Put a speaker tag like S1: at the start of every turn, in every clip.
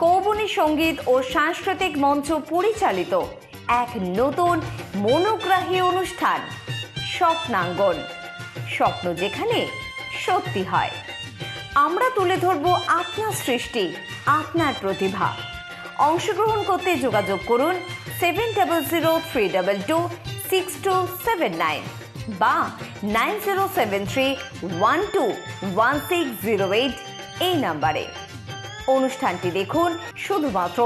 S1: কৌবনী সঙ্গীত ও সাংস্কৃতিক মঞ্চ পরিচালিত এক নতুন মনোগ্রাহী অনুষ্ঠান স্বপ্নাঙ্গন। স্বপ্ন যেখানে সত্যি হয়। আমরা তুলে ধরব আপনার সৃষ্টি, আপনার প্রতিভা। অংশগ্রহণ করতে যোগাযোগ করুন 7003226279 বা 9073121608 এই নাম্বারে। অনুষ্ঠানটি দেখুন শুধুমাত্র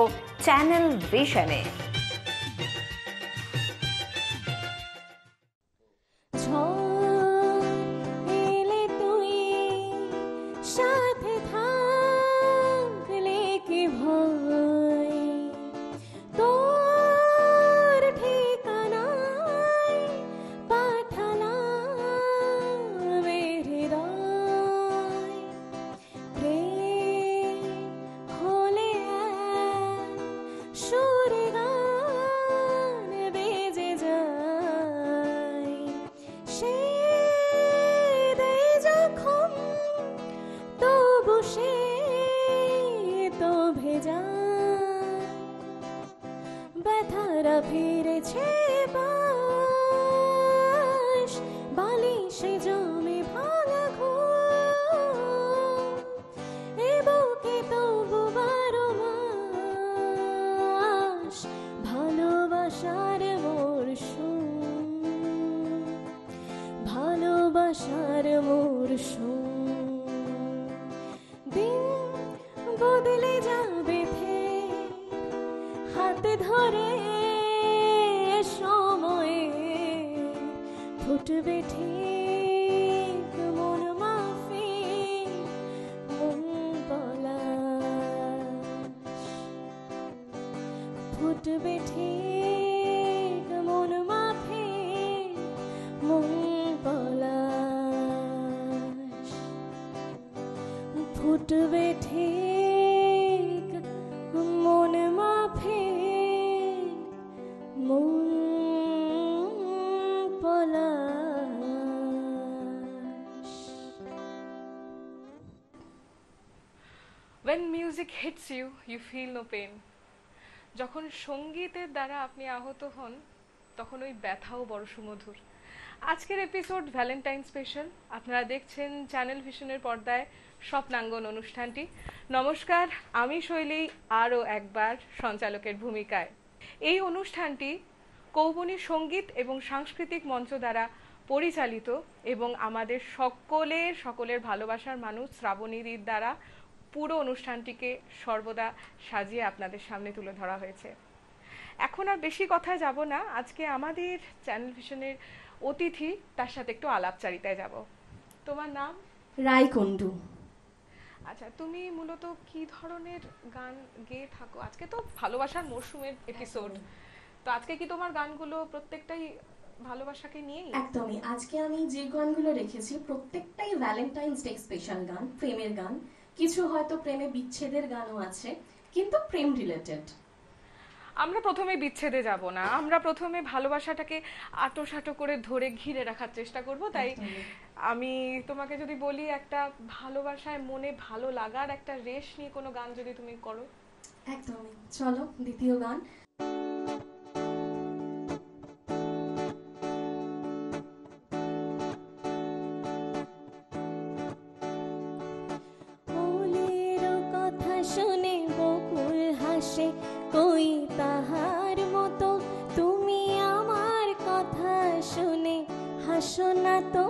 S1: চ্যানেল ভিশনে।
S2: ব্যথারা ফিরেছে বাস, বালিশে জমে ভাঙা ঘুম, এ বুকে তবু 12 মাস ভালোবাসার মরশুম, ভালোবাসার মরশুম। দিন বদলে যাবে হাতে ধরে সময়ে, ফুটবে ঠিক মন মাফিক মন পলাশ, ফুটবে ঠিক মন মাফিক মন পলাশ, ফুটবে ঠিক মন মাফিক মন পলাশ।
S3: When music hits you, you feel no pain. যখন সঙ্গীতের দ্বারা আপনি আহত হন তখন ওই ব্যথাও বড় সুমধুর। আজকের এপিসোড ভ্যালেন্টাইন স্পেশাল। আপনারা দেখছেন চ্যানেল ভিশনের পর্দায় স্বপ্নাঙ্গন অনুষ্ঠানটি। নমস্কার, আমি শৈলী আরও একবার সঞ্চালকের ভূমিকায়। এই অনুষ্ঠানটি কৌবনী সঙ্গীত এবং সাংস্কৃতিক মঞ্চ দ্বারা পরিচালিত এবং আমাদের সকলের ভালোবাসার মানুষ শ্রাবণীর দ্বারা পুরো অনুষ্ঠানটিকে সর্বদা সাজিয়ে আপনাদের সামনে তুলে ধরা হয়েছে। এখন আর বেশি কথা যাব না, আজকে আমাদের চ্যানেল ভিশনের অতিথি, তার সাথে একটু আলাপচারিতায় যাব। তোমার নাম?
S2: রায়কুণ্ডু।
S3: আচ্ছা, তুমি মূলত কি ধরনের গান গেয়ে থাকো? আজকে তো ভালোবাসার মরশুমের এপিসোড, তো আজকে কি তোমার গানগুলো প্রত্যেকটাই ভালোবাসাকে নিয়েই?
S2: একদমই। আজকে আমি যে গানগুলো রেখেছি প্রত্যেকটাই ভ্যালেন্টাইন্স ডে স্পেশাল গান, প্রেমের গান। কিছু হয়তো প্রেমে বিচ্ছেদের গানও আছে, কিন্তু প্রেম রিলেটেড।
S3: আমরা প্রথমে বিচ্ছেদে যাব না, আমরা প্রথমে ভালোবাসাটাকে আটোসাটো করে ধরে ঘিরে রাখার চেষ্টা করব। তাই আমি তোমাকে যদি বলি একটা ভালোবাসায় মনে ভালো লাগার একটা রেশ নিয়ে কোনো গান যদি তুমি করো।
S2: একদমই, চলো দ্বিতীয় গান। শুনে বকুল হাসে, কই তাহার মতো তুমি আমার কথা শুনে হাসো না তো।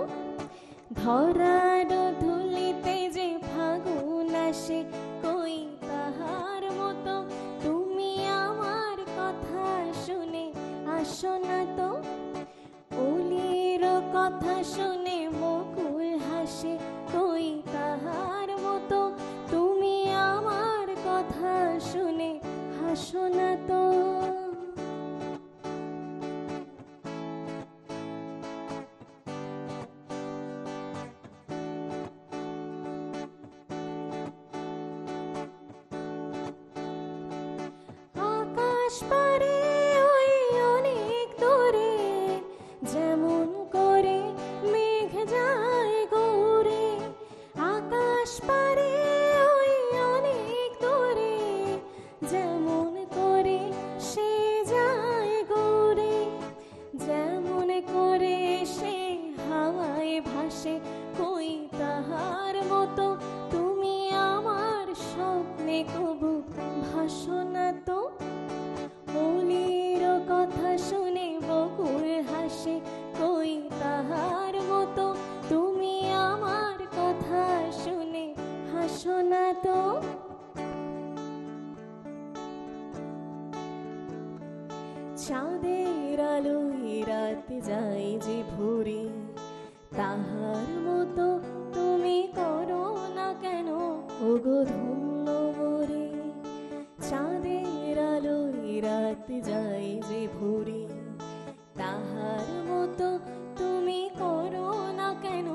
S2: ধরার ধুলিতে যে ফাগুন আসে, কই তাহার মতো তুমি আমার কথা শুনে আসো না তো। ওলির কথা শুনে বকুল হাসে, কই তাহার মতো তুমি আমার কথা শুনে হাসো না তো। আকাশ পারে ওই অনেক দূরে, যেমন করে মেঘ যায় গৌরে। আকাশ পারে ওই অনেক দূরে, চাঁদের আলোয় রাত যায় যে ভোরে, তাহার মতো তুমি করো না কেন ওগো ধন্য মোরে। চাঁদের আলোয় রাত যায় যে ভোরে, তাহার মতো তুমি করো না কেন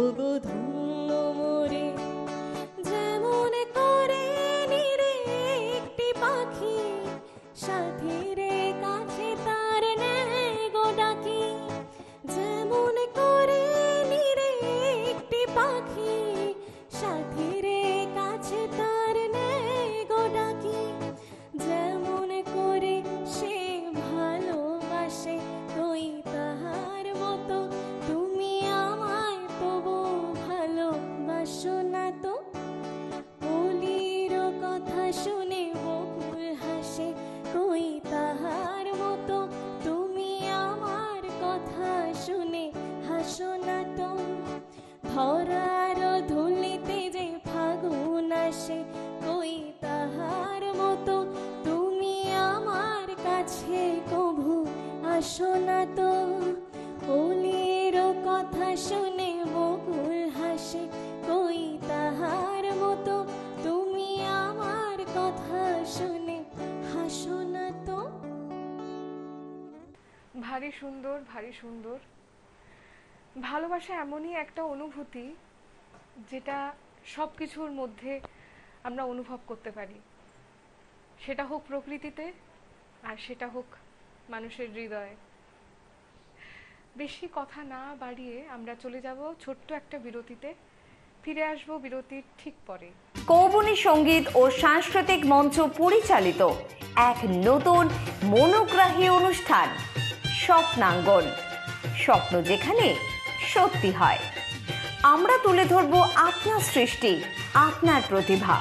S2: ওগো ধন্য মোরে। যেমন করে নিরে একটি পাখি, সাথীর কাছে তার নেয় গো ডাকি। যেমন করে নিরে একটি পাখি, সাথীর কাছে তার নেয় গো ডাকি। যেমন করে সে ভালোবাসে ওই তাহার মতো তুমি আমায় তবু ভালোবাসো না তো। বলির কথা শুনে বকুল হাসে, কই তাহার মতো তুমি আমার কথা শুনে হাসো না তো। ধরার ধুলিতে যে ফাগুন আসে, কই তাহার মতো তুমি আমার কাছে কভু আসো না তো। বলির কথা শুনে বকুল হাসে, কই তাহার মতো তুমি আমার কথা শুনে হাসো না তো।
S3: ভারী সুন্দর, ভারী সুন্দর। ভালোবাসা এমনই একটা অনুভূতি যেটা সব কিছুর মধ্যে আমরা অনুভব করতে পারি, সেটা হোক প্রকৃতিতে আর সেটা হোক মানুষের হৃদয়ে। বেশি কথা না বাড়িয়ে আমরা চলে যাব ছোট্ট একটা বিরতিতে, ফিরে আসবো বিরতির ঠিক পরে।
S1: কৌবনী সঙ্গীত ও সাংস্কৃতিক মঞ্চ পরিচালিত এক নতুন মনোগ্রাহী অনুষ্ঠান স্বপ্নাঙ্গন, স্বপ্ন যেখানে সত্যি হয়। আমরা তুলে ধরব আপনার সৃষ্টি, আপনার প্রতিভা।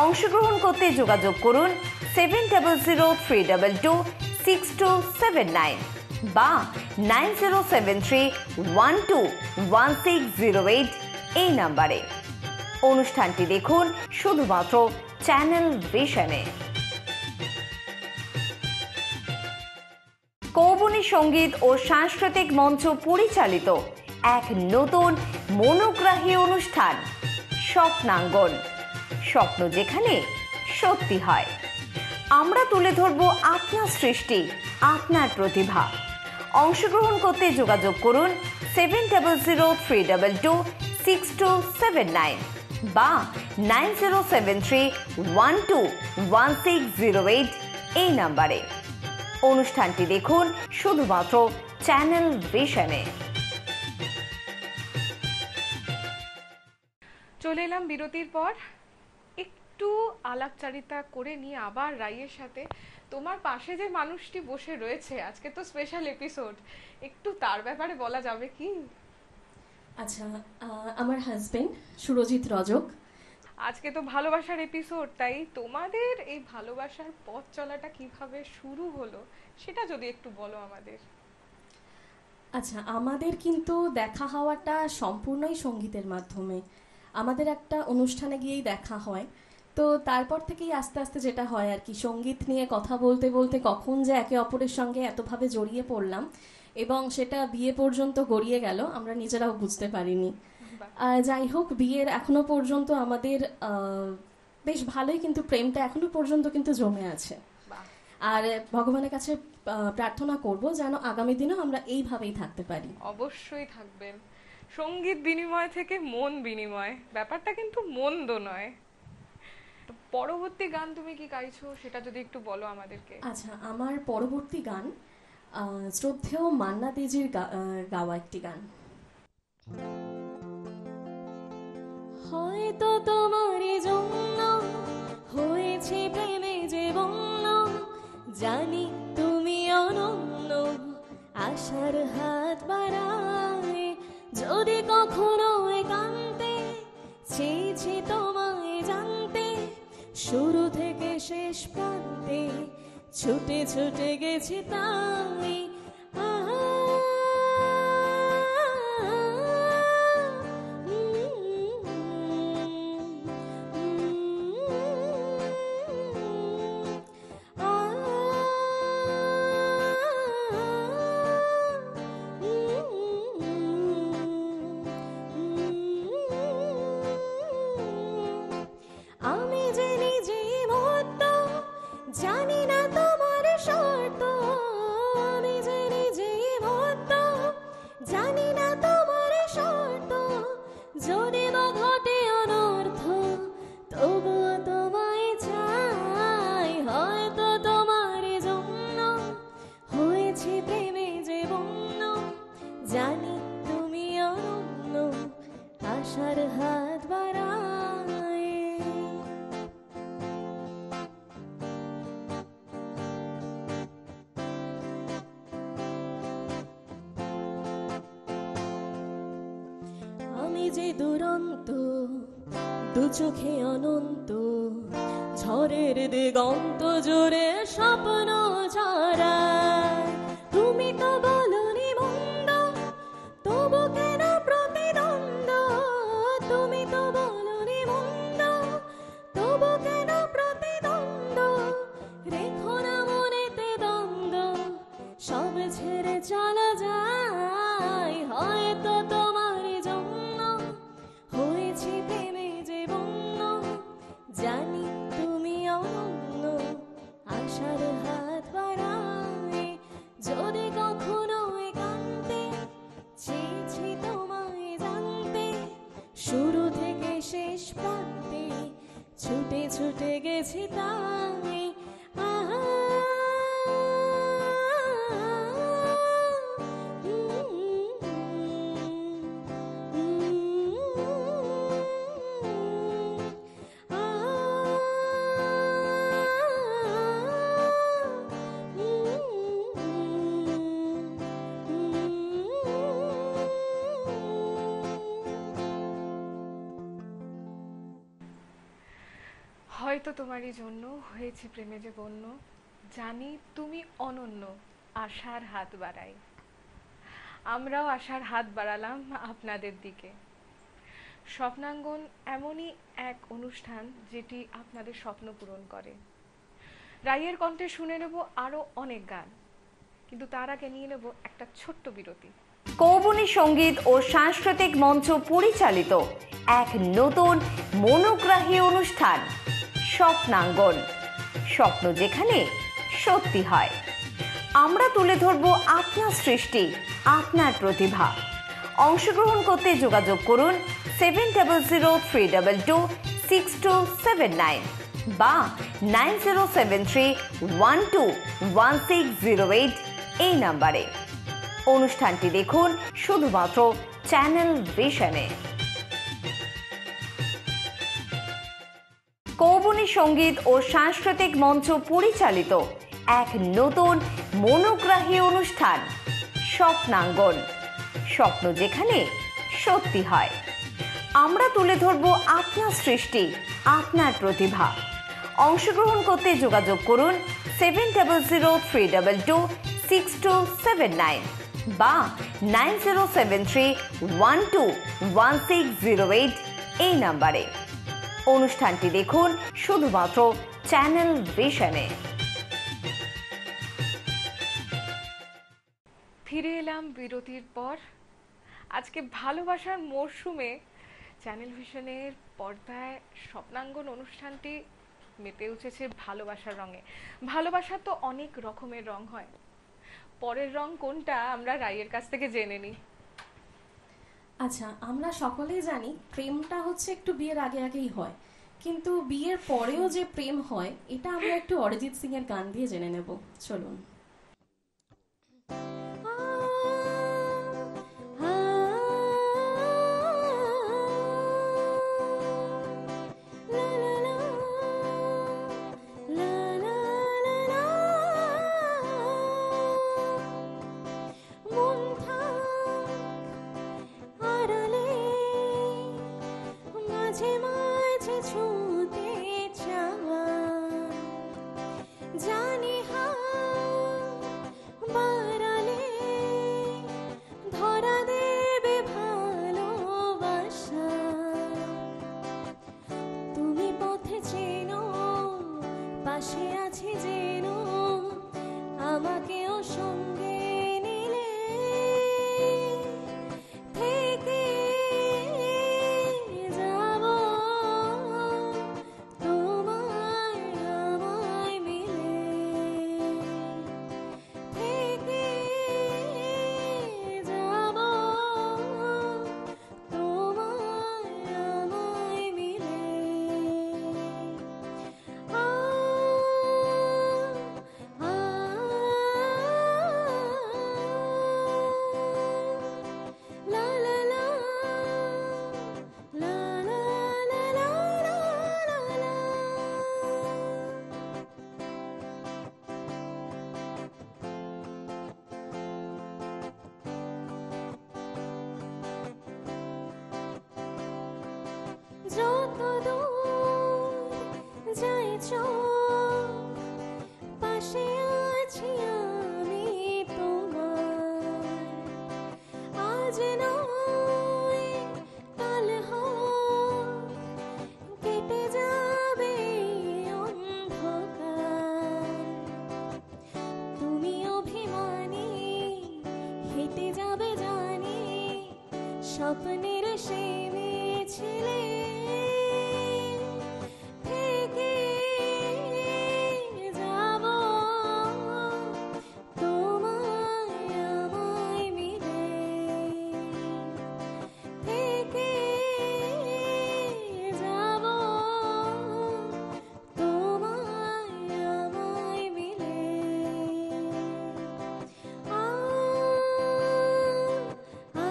S1: অংশগ্রহণ করতে যোগাযোগ করুন 7003226279 বা 9073121608 এই নাম্বারে। অনুষ্ঠানটি দেখুন শুধুমাত্র চ্যানেল ভিশনে। কৌবনী সঙ্গীত ও সাংস্কৃতিক মঞ্চ পরিচালিত এক নতুন মনোগ্রাহী অনুষ্ঠান স্বপ্নাঙ্গন, স্বপ্ন যেখানে সত্যি হয়। আমরা তুলে ধরব আপনার সৃষ্টি, আপনার প্রতিভা। অংশগ্রহণ করতে যোগাযোগ করুন 7003226279 বা 9073121608 এই নাম্বারে। অনুষ্ঠানটি দেখুন শুধুমাত্র চ্যানেল ভিশনে।
S3: চলে এলাম বিরতির পর, একটু আলাপচারিতা করে নিয়ে আবার রাইয়ের সাথে। তোমার পাশে যে মানুষটি বসে রয়েছে, আজকে তো স্পেশাল এপিসোড, একটু তার ব্যাপারে বলা যাবে কি?
S2: আচ্ছা, আমার হাজবেন্ড সুরজিৎ রজক।
S3: আজকে তো ভালোবাসার এপিসোড, তাই তোমাদের এই ভালোবাসার পথ চলাটা কিভাবে শুরু হলো সেটা যদি একটু বলো আমাদের।
S2: আচ্ছা, আমাদের কিন্তু দেখা হওয়াটা সম্পূর্ণই সঙ্গীতের মাধ্যমে। আমাদের একটা অনুষ্ঠানে গিয়েই দেখা হয়, তো তারপর থেকেই আস্তে আস্তে যেটা হয় আর কি, সঙ্গীত নিয়ে কথা বলতে বলতে কখন যে একে অপরের সঙ্গে এতভাবে জড়িয়ে পড়লাম এবং সেটা বিয়ে পর্যন্ত গড়িয়ে গেল আমরা নিজেরাও বুঝতে পারিনি। যাই হোক, বিয়ের এখনো পর্যন্ত আমাদের বেশ ভালোই কিন্তু প্রেমটা এখনো পর্যন্ত কিন্তু জমে আছে। আর ভগবানের কাছে প্রার্থনা করব যেন আগামী দিনেও আমরা এইভাবেই থাকতে পারি।
S3: অবশ্যই থাকবেন। সঙ্গীত বিনিময় থেকে মন বিনিময়, ব্যাপারটা কিন্তু মন্দ নয়। পরবর্তী গান তুমি কি গাইছো সেটা যদি একটু বলো আমাদেরকে।
S2: আচ্ছা, আমার পরবর্তী গান শ্রদ্ধেয় মান্না দেজির গাওয়া একটি গান। হয়তো তোমার জন্য হয়েছে প্রেমে যে বন্য, জানি তুমি অনন্য, আশার হাত বাড়ায় যদি কখনো একান্তে চেয়েছি তোমায় জানতে, শুরু থেকে শেষ প্রান্তে ছুটে ছুটে গেছি তাই। জানি না তোমার শর্ত, আমি যে নিজেই ভক্ত। জানি না তোমার শর্ত, যদি বা ঘটে অনর্থ, তবুও তোমায় চাই। হয়তো তোমার জন্য হয়েছে প্রেমে যে বন্য। জানি তুমি অনন্য, আশার হাত বাড়ায়। আমি যে দুরন্ত, দু চোখে অনন্ত, ঝড়ের দিগন্ত জুড়ে স্বপ্ন ছড়ায়। তুমি তো বলনি মন্দ, তবু কেন প্রতিদ্বন্দ্ব? তুমি তো বলনি মন্দ, তবু কেন প্রতিদ্বন্দ্ব? রেখো না মনেতে দ্বন্দ্ব, সব ছেড়ে চলা যায়। হয়তো তোমার জন্য হয়েছে প্রেমে যে বন্য। জানি তুমি অনন্য, আশার হাত বাড়ায়। যদি কখনো একান্তে চেয়েছি তোমায় জানতে, শুরু থেকে শেষ প্রান্তে ছুটে ছুটে গেছি তাই। আহা
S3: হয়তো তোমারই জন্য হয়েছে প্রেমে যে বন্য। জানি তুমি অনন্য, আশার হাত বাড়াই। আমরাও আশার হাত বাড়ালাম আপনাদের দিকে। স্বপ্নাঙ্গন এমনই এক অনুষ্ঠান যেটি আপনাদের স্বপ্ন পূরণ করে। রাইয়ের কণ্ঠে শুনে নেব আরো অনেক গান, কিন্তু তার আগে নিয়ে নেব একটা ছোট্ট বিরতি।
S1: কৌবনী সঙ্গীত ও সাংস্কৃতিক মঞ্চ পরিচালিত এক নতুন মনোগ্রাহী অনুষ্ঠান স্বপ্নাঙ্গন। স্বপ্ন যেখানে সত্যি হয়। আমরা তুলে ধরব আপনার সৃষ্টি, আপনার প্রতিভা। অংশগ্রহণ করতে যোগাযোগ করুন 7003226279 বা 9073121608 এই নাম্বারে। অনুষ্ঠানটি দেখুন শুধুমাত্র চ্যানেল ভিশনে। কৌবনী সঙ্গীত ও সাংস্কৃতিক মঞ্চ পরিচালিত এক নতুন মনোগ্রাহী অনুষ্ঠান স্বপ্নাঙ্গন। স্বপ্ন যেখানে সত্যি হয়। আমরা তুলে ধরব আপনার সৃষ্টি, আপনার প্রতিভা। অংশগ্রহণ করতে যোগাযোগ করুন 7003226279 বা 9073121608 এই নাম্বারে। অনুষ্ঠানটি দেখুন শুধুমাত্র চ্যানেল ভিশনে।
S3: ফিরে এলাম বিরতির পর। আজকে ভালোবাসার মরশুমে চ্যানেল ভিশনের পর্দায় স্বপ্নাঙ্গন অনুষ্ঠানটি মেতে উঠেছে ভালোবাসার রঙে। ভালোবাসার তো অনেক রকমের রং হয়, পরের রং কোনটা আমরা রাইয়ের কাছ থেকে জেনে নিই।
S2: আচ্ছা, আমরা সকলেই জানি প্রেমটা হচ্ছে একটু বিয়ের আগে আগেই হয়, কিন্তু বিয়ের পরেও যে প্রেম হয় এটা আমরা একটু অরিজিৎ সিং এর গান দিয়ে জেনে নেব। চলুন। মাঝে মাঝে ছুঁতে চাওয়া, জানি বাড়ালে ধরা দেবে ভালোবাসা। তুমি পথে চেনো, পাশে আছি যেন, আমাকেও সঙ্গে নিলে থেকে যাব তোমায় আমায় মিলে। কত দূর যায় চোখ, পাশে আছি আমি তোমার। আজ নয় কাল হোক, কেটে যাবে অন্ধকার। তুমি অভিমানী হেঁটে যাবে জানি, স্বপ্নের সে মেয়ে ছেলে থেকে যাব তোমায় আমায় মিলে, থেকে যাব তোমায় আমায় মিলে। আ আ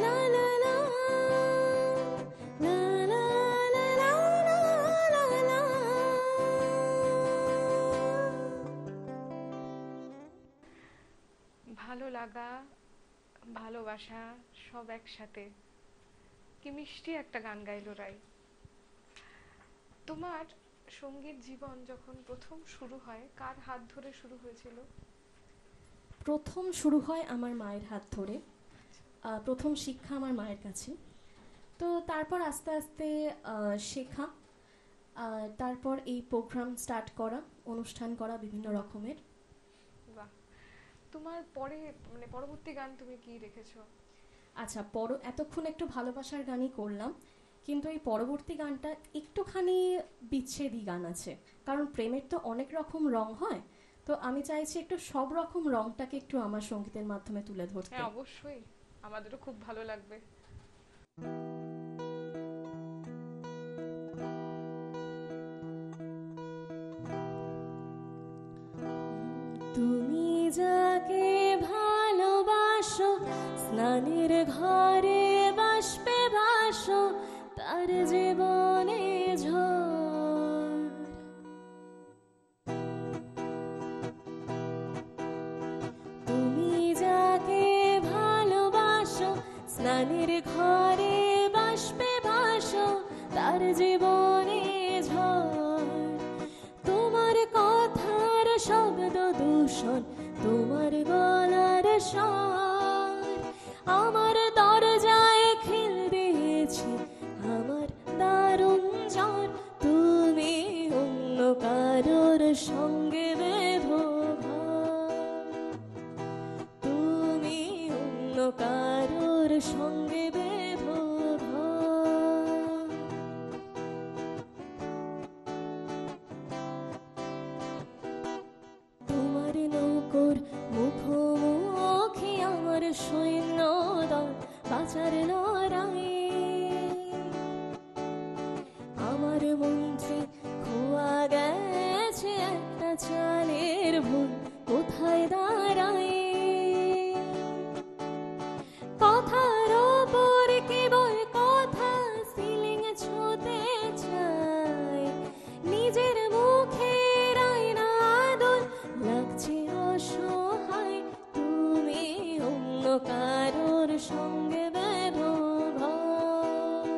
S2: লা লা লা লা লা লা লা লা লা।
S3: ভালো লাগা, ভালোবাসা সব একসাথে, কি মিষ্টি একটা গান গাইলো রাই। তোমার সঙ্গীত জীবন যখন প্রথম শুরু হয়, কার হাত ধরে শুরু হয়েছিল?
S2: প্রথম শুরু হয় আমার মায়ের হাত ধরে। প্রথম শিক্ষা আমার মায়ের কাছে। তো তারপর আস্তে আস্তে শেখা, তারপর এই প্রোগ্রাম স্টার্ট করা, অনুষ্ঠান করা বিভিন্ন রকমের।
S3: বাহ, তোমার পরে মানে পরবর্তী গান তুমি কি রেখেছো?
S2: আচ্ছা, এতক্ষণ একটু ভালোবাসার গানই করলাম, কিন্তু এই পরবর্তী গানটা একটুখানি বিচ্ছেদী গান আছে, কারণ প্রেমের তো অনেক রকম রং হয়। তো আমি চাইছি একটু সব রকম রংটাকে একটু আমার সঙ্গীতের মাধ্যমে তুলে ধরতে।
S3: হ্যাঁ অবশ্যই, আমাদেরও খুব ভালো লাগবে।
S2: তুমি যাকে ভালোবাসো, স্নানের ঘরে বাষ্পে ভাসো, তার জীবনে ঝড়। তুমি যাকে ভালোবাসো, স্নানের ঘরে বাষ্পে ভাসো, তার জীবনে ঝড়। তোমার কথার শব্দ দূষণ, তোমার গলার স্বর, আমার দরজায় খিল দিয়েছে আমার দারুণ জ্বর। তুমি অন্য কারোর সঙ্গে বেঁধো ঘর, তুমি অন্য কারোর সঙ্গে বেঁধো ঘর। তোমার নৌকোর মুখোমুখি আমার সৈন্যদল, বাঁচার লড়াই। আমার মন্ত্রী খোয়া গেছে একটা চালের ভুল, কোথায় দাঁড়াই। কথার ওপর কেবল কথা, সিলিং ছুঁতে চাই। নিজের মুখের আয়না আদল লাগছে অসহায়। তুমি অন্য কারোর সঙ্গে বেঁধো ঘর,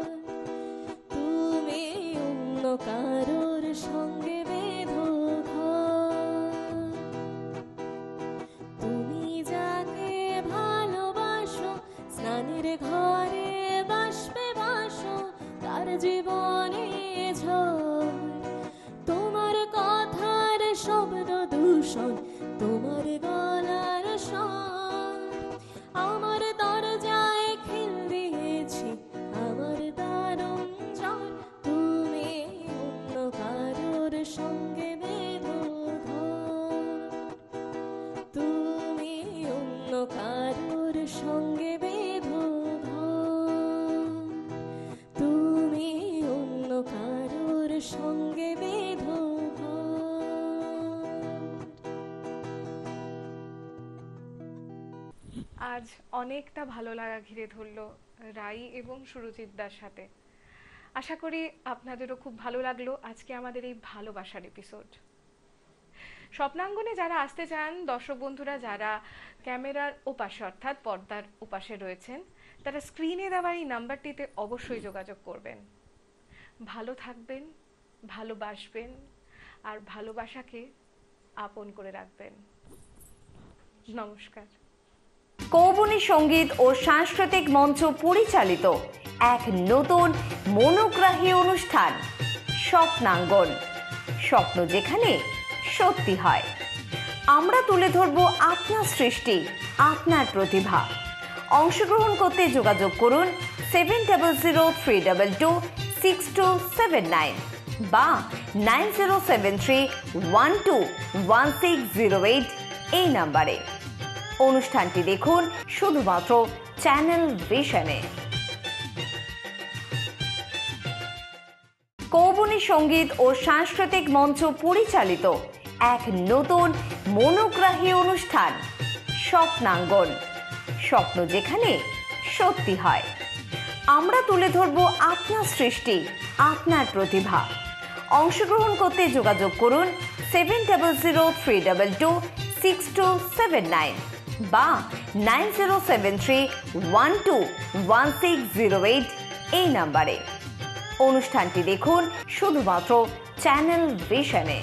S2: তুমি অন্য কারোর সঙ্গে বেঁধো ঘর। তুমি যাকে ভালোবাসো, স্নানের ঘরে বাষ্পে ভাসো, তার জীবনে ঝড়। তোমার কথার শব্দ দূষণ, তোমার গলার স্বর, আমার দরজায় খিল দিয়েছি আমার দারুণ জ্বর। তুমি অন্য কারোর সঙ্গে বেঁধো ঘর, তুমি অন্য কারোর সঙ্গে বেঁধো ঘর, তুমি অন্য কারোর সঙ্গে বেঁধো ঘর।
S3: আজ অনেকটা ভালো লাগা ঘিরে ধরলো রাই এবং সুরজিৎ দার সাথে। আশা করি আপনাদেরও খুব ভালো লাগলো আজকে আমাদের এই ভালোবাসার এপিসোড। স্বপ্নাঙ্গনে যারা আসতে চান, দর্শক বন্ধুরা যারা ক্যামেরার ওপাশে অর্থাৎ পর্দার ওপাশে রয়েছেন, তারা স্ক্রিনে দেওয়া এই নাম্বারটিতে অবশ্যই যোগাযোগ করবেন। ভালো থাকবেন, ভালোবাসবেন আর ভালোবাসাকে আপন করে রাখবেন। নমস্কার।
S1: কৌবনী সঙ্গীত ও সাংস্কৃতিক মঞ্চ পরিচালিত এক নতুন মনোগ্রাহী অনুষ্ঠান স্বপ্নাঙ্গন, স্বপ্ন যেখানে সত্যি হয়। আমরা তুলে ধরব আপনার সৃষ্টি, আপনার প্রতিভা। অংশগ্রহণ করতে যোগাযোগ করুন 7003226279 বা 9073121608 এই নাম্বারে। অনুষ্ঠানটি দেখুন শুধুমাত্র চ্যানেল ভিশনে। কৌবনী সঙ্গীত ও সাংস্কৃতিক মঞ্চ পরিচালিত এক নতুন মনোগ্রাহী অনুষ্ঠান স্বপ্নাঙ্গন, স্বপ্ন যেখানে সত্যি হয়। আমরা তুলে ধরব আপনার সৃষ্টি, আপনার প্রতিভা। অংশগ্রহণ করতে যোগাযোগ করুন 7003226279 বা 9073121608 এই নাম্বারে। অনুষ্ঠানটি দেখুন শুধুমাত্র চ্যানেল ভিশনে।